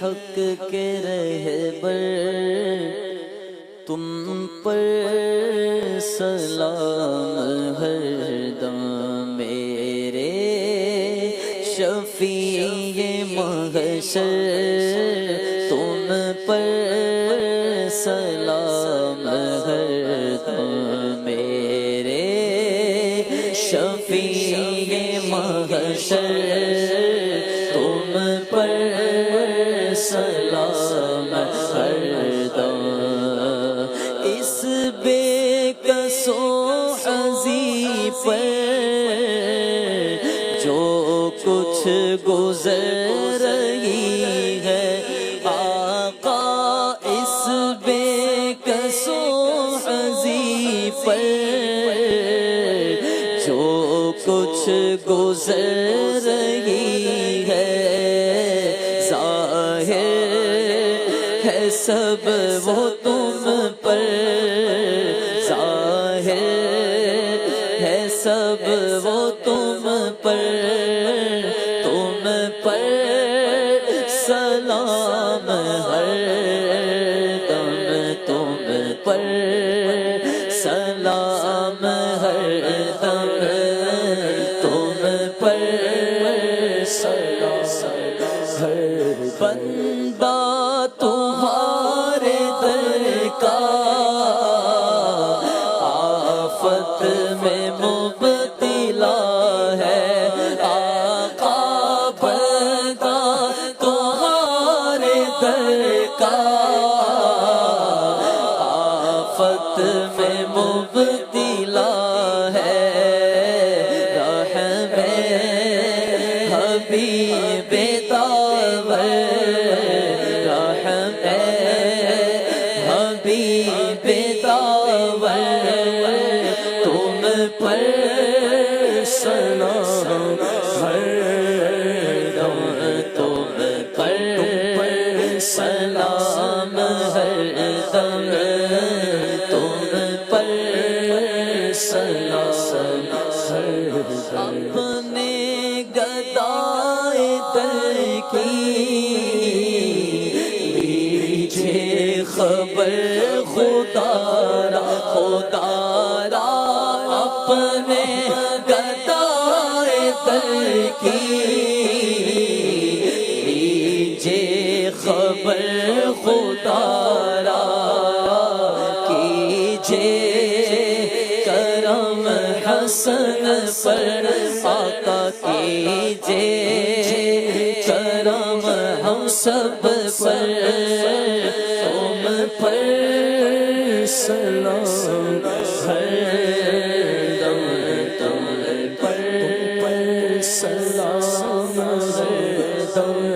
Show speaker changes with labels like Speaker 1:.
Speaker 1: حق کے رہبر تم پر سلام ہر دم میرے شفیع محشر تم پر سلام ہر دم میرے شفیع محشر تم پر سلام ہر دم اس بے کسو حزی پر جو کچھ گزر رہی ہے آقا اس بے کسو حزی پر جو کچھ گزر رہی ہے ظاہر ہے سب وہ تم پر ظاہر ہے سب وہ تم پر سلام ہر دم تم پر سلام ہر دم تم پر سلام ہر بندہ تمہارے در کا آفت میں مبتلا ہے آقا بندہ تمہارے در کا آفت میں مبتلا ہے رحم حبیب داور رحم حبیب داور تم پر سلام ہر دم تم پر سلام ہر دم تم پر سلام ہر دم اپنے گدائے در کی لیجے خبر خدا را اپنے گدائے در کی لیجے خبر خدا را کیجے کرم حسن پر آقا کیجے کرم ہم سب پر تم پر سلام ہر دم تم پر سلام ہر دم